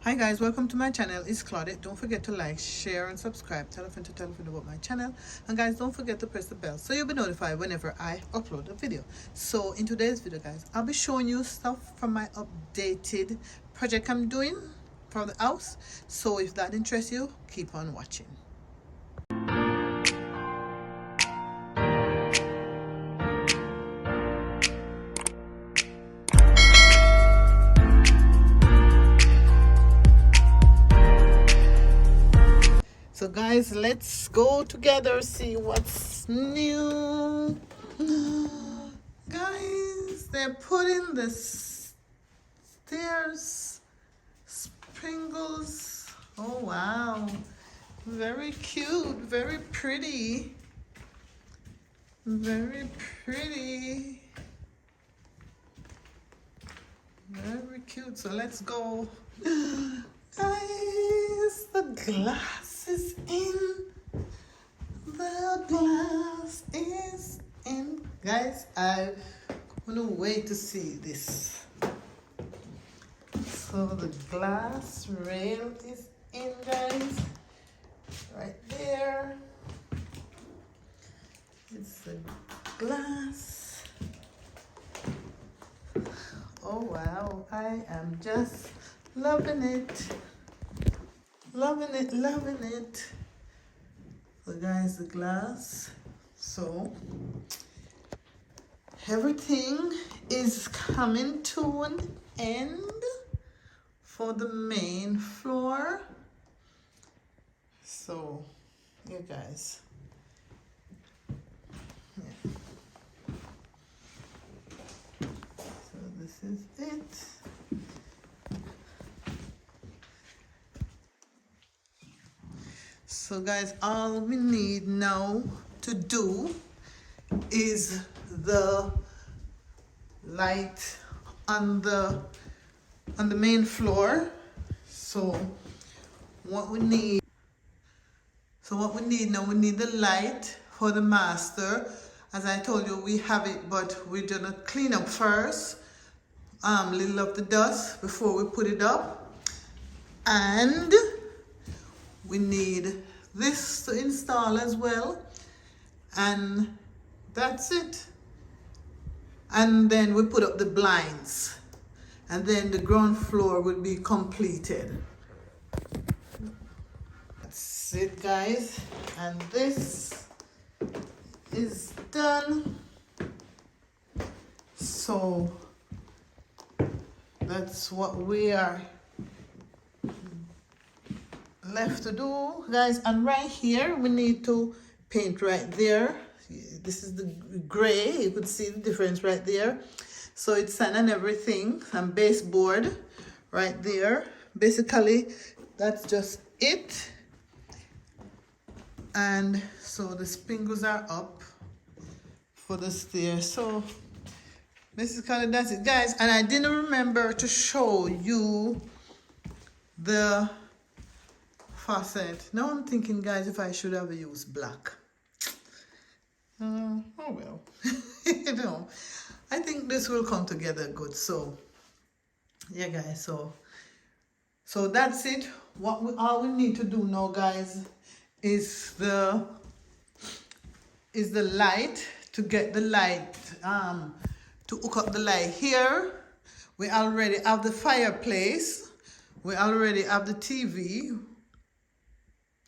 Hi guys, welcome to my channel. It's Claudette. Don't forget to like, share and subscribe. Tell a friend to tell a friend about my channel. And guys, don't forget to press the bell so you'll be notified whenever I upload a video. So in today's video guys, I'll be showing you stuff from my updated project I'm doing for the house. So if that interests you, keep on watching. So guys, let's go together see what's new. Guys, they're putting the stairs sprinkles. Oh wow, very cute, very pretty, very pretty, very cute. So let's go. Guys, the glass is in. The glass is in. Guys, I couldn't wait to see this. So the glass rail is in, guys. Right there. It's the glass. Oh wow, I am just loving it. Loving it, loving it. So guys, the glass. So everything is coming to an end for the main floor. So yeah guys. Yeah. So this is it. So guys, all we need now to do is the light on the main floor. So what we need now, we need the light for the master. As I told you, we have it, but we're gonna clean up first, little of the dust before we put it up. And we need this to install as well, and that's it. And then we put up the blinds, and then the ground floor will be completed. That's it guys, and this is done. So that's what we are left to do guys. And right here we need to paint right there. This is the gray, you could see the difference right there. So it's sand and everything, and baseboard right there. Basically that's just it. And so the sprinkles are up for the stairs. So basically that's it guys. And I didn't remember to show you the faucet. Now I'm thinking guys, if I should have used black. Oh well. You know, I think this will come together good. So yeah guys, so that's it. All we need to do now guys is the light, to get the light, to hook up the light here. We already have the fireplace, we already have the TV.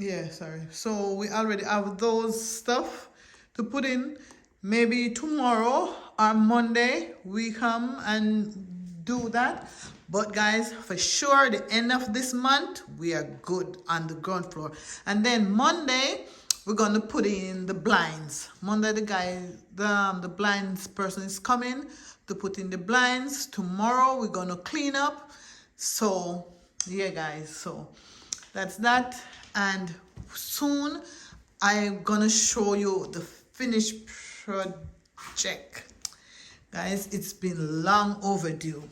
Yeah, sorry. So we already have those stuff to put in. Maybe tomorrow or Monday we come and do that. But guys, for sure the end of this month we are good on the ground floor. And then Monday we're gonna put in the blinds. Monday the blinds person is coming to put in the blinds. Tomorrow we're gonna clean up. So yeah guys, so that's that. And soon I'm gonna show you the finished project. Guys, it's been long overdue.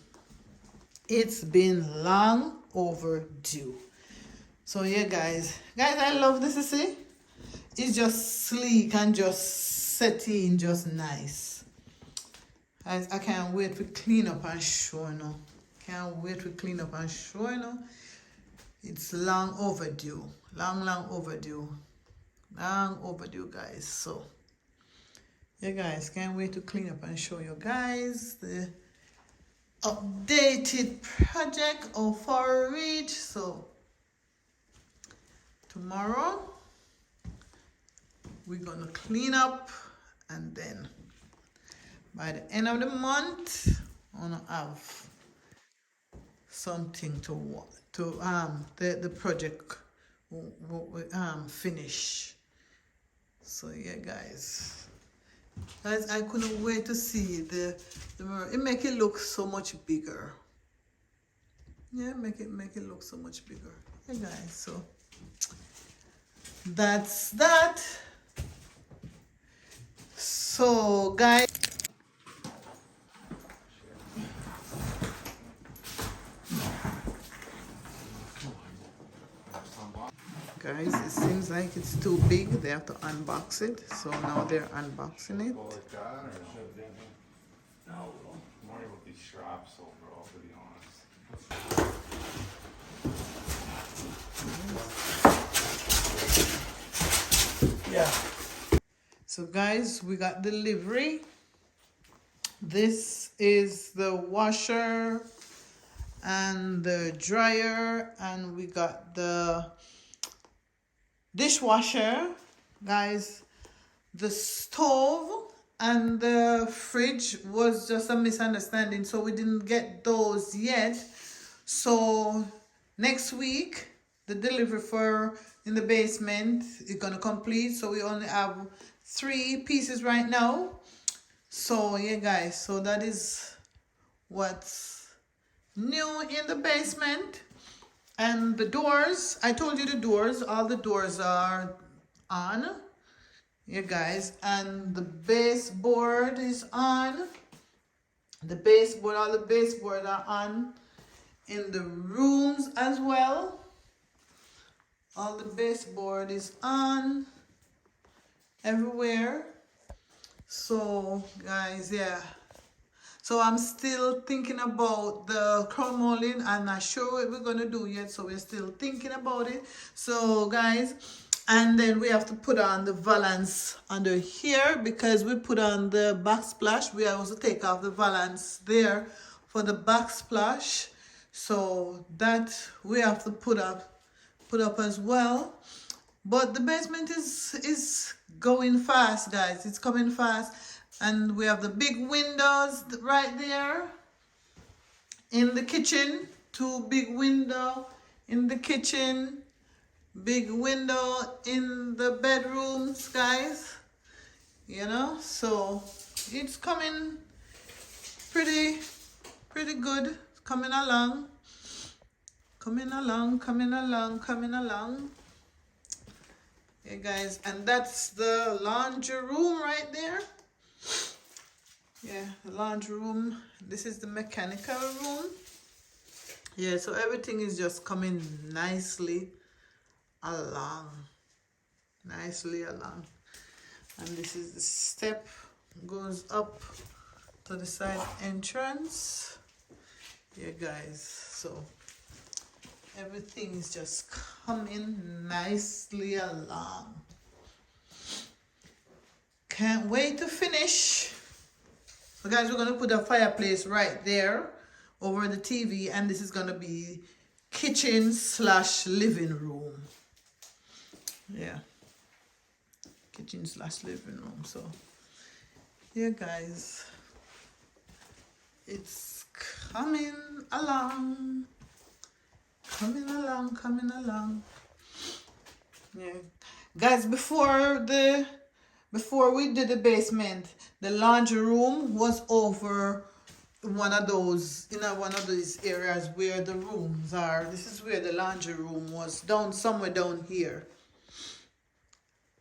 It's been long overdue. So yeah guys, I love this, you see. It's just sleek and just set in, just nice. I can't wait to clean up and show you. Can't wait to clean up and show you. It's long overdue. Long overdue. Long overdue, guys. So yeah, guys, can't wait to clean up and show you guys the updated project of Far Reach. So tomorrow we're gonna clean up, and then by the end of the month I'm gonna have something to the project finish. So yeah, guys, I couldn't wait to see the mirror. It make it look so much bigger. Yeah, make it look so much bigger. Yeah, guys, so that's that. So guys, it seems like it's too big. They have to unbox it. So now they're unboxing it. No, more with these straps overall, to be honest. Yeah. So guys, we got delivery. This is the washer and the dryer, and we got the dishwasher, guys. The stove and the fridge was just a misunderstanding, so we didn't get those yet. So next week the delivery for in the basement is gonna complete, so we only have 3 pieces right now. So yeah, guys, so that is what's new in the basement. And the doors, I told you the doors, all the doors are on. Yeah, guys, and the baseboard is on. The baseboard, all the baseboard are on in the rooms as well. All the baseboard is on everywhere. So guys, yeah. So I'm still thinking about the crown molding. I'm not sure what we're gonna do yet, so we're still thinking about it. So guys, and then we have to put on the valance under here, because we put on the backsplash. We also take off the valance there for the backsplash. So that we have to put up as well. But the basement is going fast, guys. It's coming fast. And we have the big windows right there in the kitchen. 2 big windows in the kitchen. Big window in the bedrooms, guys. You know, so it's coming pretty good. Coming along. Yeah, guys, and that's the laundry room right there. Yeah, the laundry room. This is the mechanical room. Yeah, so everything is just coming nicely along. And this is the step, goes up to the side entrance. Yeah, guys, so everything is just coming nicely along. Can't wait to finish. So guys, we're gonna put a fireplace right there over the TV, and this is gonna be kitchen / living room. Yeah, kitchen / living room. So yeah, guys, it's coming along. Yeah, guys, before we did the basement, the laundry room was over one of those, one of these areas where the rooms are. This is where the laundry room was, somewhere down here.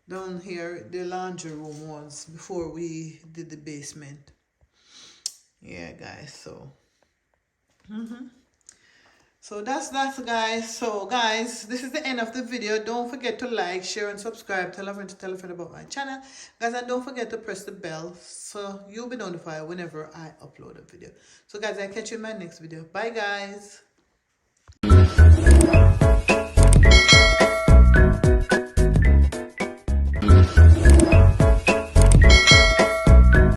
Down here, the laundry room was before we did the basement. Yeah, guys, so. So that's that, guys. So guys, this is the end of the video. Don't forget to like, share, and subscribe. Tell a friend about my channel, guys, and don't forget to press the bell so you'll be notified whenever I upload a video. So guys, I'll catch you in my next video. Bye, guys.